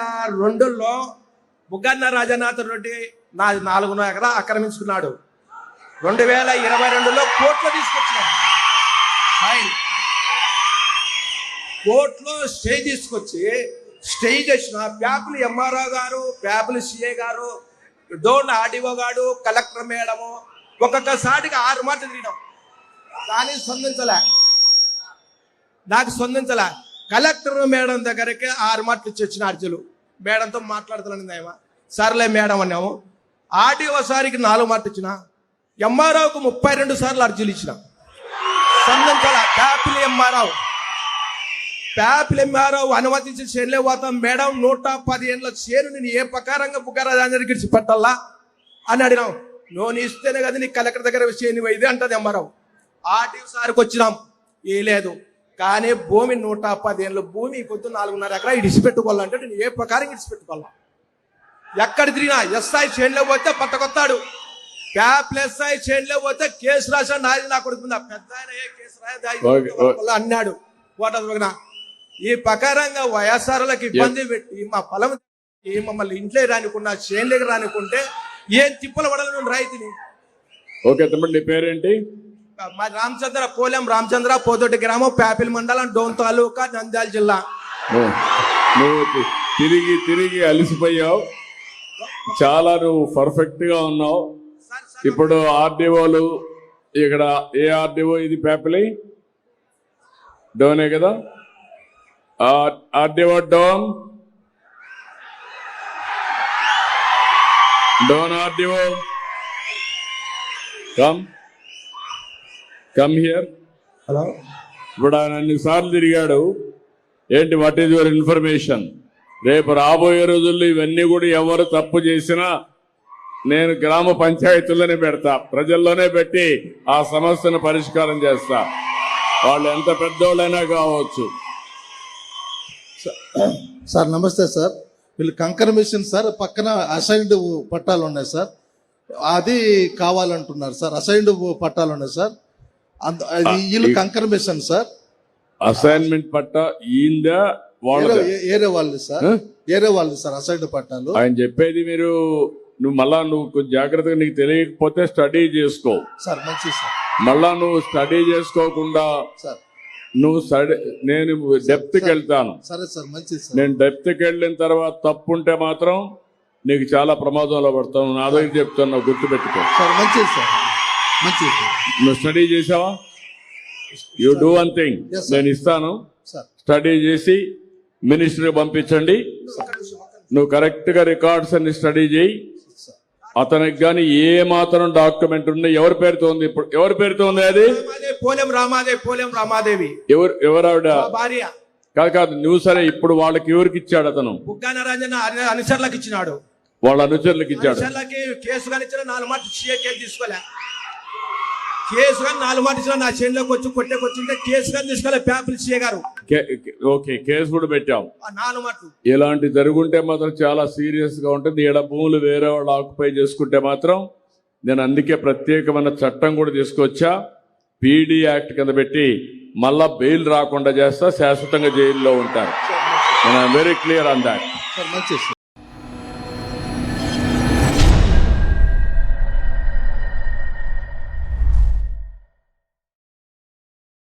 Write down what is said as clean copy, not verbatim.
2002లో బుగ్గన్న రాజనాథ్ రెడ్డి 4 ఎకరా ఆక్రమించుకున్నాడు. 2022లో కోర్టులో తీసుకొచ్చినాడు. కోర్టులో స్టే తీసుకొచ్చి స్టే చేసిన ప్యాపుల్ ఎంఆర్ఓ గారు, ప్యాపుల్ సిఏ గారు, డోన్ ఆర్డీఓ గారు, కలెక్టర్ మేడము ఒక్కొక్కసారిగా 6 మాటలు తిరిగినాం. కానీ నాకు స్పందించలే. కలెక్టర్ మేడం దగ్గరికి 6 మాటలు ఇచ్చి వచ్చిన అర్జులు. మేడంతో మాట్లాడుతున్నాను ఏమో, సర్లే మేడం అన్నాము. ఆర్డీఓ సారికి 4 మాటలు ఇచ్చిన, ఎంఆర్ఓకు 32 సార్లు అర్జీలు ఇచ్చిన, స్పందించాల. ప్యాపిల్ ఎంఆర్ఓ అనుమతించిన చేనులే పోతాం మేడం, 110 ఏళ్ళ చేను నేను ఏ ప్రకారంగా బుగ్గరాజానికి ఇచ్చి పెట్టాలా అని అడిగినాం. లోన్ ఇస్తేనే కదా నీకు కలెక్టర్ దగ్గర చేను ఇది అంటది ఎంఆర్ఓ. ఆర్డీఓ సార్కి వచ్చినాం, ఏ లేదు. కానీ భూమి 110 ఏళ్ళ భూమి పొద్దు 4.5 ఎకరా ఇడిచిపెట్టుకోవాలంటే నేను ఏ ప్రకారం ఇడిచిపెట్టుకోవాలా? ఎక్కడ తిరిగినా ఎస్ఐ చేనులో పోతే పట్టకొత్తాడు, ప్యాపిల్ ఎస్ఐ చేనులో పోతే కేసు రాసా నాది నా కొడుకుందా పెద్ద ఏ కేసు రాయదా అన్నాడు. ఓటర్నా ఈ ప్రకారంగా వైఎస్ఆర్లకు ఇబ్బంది పెట్టి మా పొలం మమ్మల్ని ఇంట్లో రానికుండా చేనులోకి రానికుంటే ఏం తిప్పలు పడాలి రైతుని. ఓకే తమ్ముడు, నీ పేరేంటి? మా రామచంద్ర, పోలెం రామచంద్ర, పోదొడ్డి గ్రామం, ప్యాపిల్ మండలం, డోన్ తాలూకా, నంద్యాల జిల్లా. నువ్వు తిరిగి అలసిపోయావు, చాలా నువ్వు పర్ఫెక్ట్ గా ఉన్నావు. ఇప్పుడు ఆర్డీఓలు ఇక్కడ ఏ ఆర్డీఓ ఇది? ప్యాపిలి డోనే కదా? RDO Dhone RDO come here. Hello. ఇప్పుడు ఆయన అన్నిసార్లు తిరిగాడు. ఏంటి, వాట్ ఈజ్ యువర్ ఇన్ఫర్మేషన్? రేపు రాబోయే రోజుల్లో ఇవన్నీ కూడా ఎవరు తప్పు చేసినా నేను గ్రామ పంచాయతీల్లోనే పెడతా, ప్రజల్లోనే పెట్టి ఆ సమస్యను పరిష్కారం చేస్తా, వాళ్ళు ఎంత పెద్దోళ్ళైనా కావచ్చు. సార్ నమస్తే సార్. వీళ్ళు కంకర్ మిషన్ సార్, పక్కన అసైన్డ్ పట్టాలు ఉన్నాయి సార్, అది కావాలంటున్నారు సార్. అసైన్డ్ పట్టాలు ఉన్నాయి సార్, వీళ్ళు కంకర్ మిషన్ సార్. అసైన్మెంట్ పట్టా ఈందా ఏరే వాళ్ళు సార్, ఏరే వాళ్ళు సార్ అసైన్డ్ పట్టాలు. ఆయన చెప్పేది నువ్వు కొంచెం జాగ్రత్తగా, నీకు తెలియకపోతే స్టడీ చేసుకో సార్. మంచిది సార్. మళ్ళా నువ్వు స్టడీ చేసుకోకుండా సార్ నేను డెప్త్కి వెళ్తాను. సరే సార్, మంచిది సార్. నేను డెప్త్కి వెళ్ళిన తర్వాత తప్పుంటే మాత్రం నీకు చాలా ప్రమాదంలో పడతాను. నా దగ్గర చెప్తాను, గుర్తుపెట్టుకో సార్. మంచిది సార్, మంచిది సార్. నువ్వు స్టడీ చేసావా? యూ డూ వన్ థింగ్, నేను ఇస్తాను, స్టడీ చేసి మినిస్టర్కి పంపించండి. నువ్వు కరెక్ట్ గా రికార్డ్స్ అన్ని స్టడీ చేయి. అతనికి గాని ఏ మాత్రం డాక్యుమెంట్ ఉన్నాయి, ఎవరి పేరుతో ఉంది? ఇప్పుడు ఎవరి పేరుతో ఉంది అది? పోలెం రామాదేవి. ఎవరావిడ? భార్య. కాదు నువ్వు. సరే, ఇప్పుడు వాళ్ళకి ఎవరికి ఇచ్చాడు అతను? బుగ్గన రాజన్న అనుచరులకు ఇచ్చినాడు. వాళ్ళ అనుచరులకు ఇచ్చాడు. కేసు కానీ ఇచ్చిన 4 మాటలు కేసు తీసుకోలే. కేసు కానీ 4 మాటలు ఇచ్చిన, నా చేనులోకి వచ్చి కొట్టేకొచ్చింటే కేసు కానీ తీసుకోలే ప్యాపిల్ సీఏ గారు. ఓకే, కేసు కూడా పెట్టాం. 4 మాటలు ఇలాంటి జరుగుంటే మాత్రం చాలా సీరియస్ గా ఉంటుంది. ఈడ భూములు వేరే వాళ్ళు ఆక్యుపై చేసుకుంటే మాత్రం నేను అందుకే ప్రత్యేకమైన చట్టం కూడా తీసుకొచ్చా, పీడీ యాక్ట్ కింద పెట్టి మళ్ళా బెయిల్ రాకుండా చేస్తా, శాశ్వతంగా జైల్లో ఉంటారు. Very clear on that.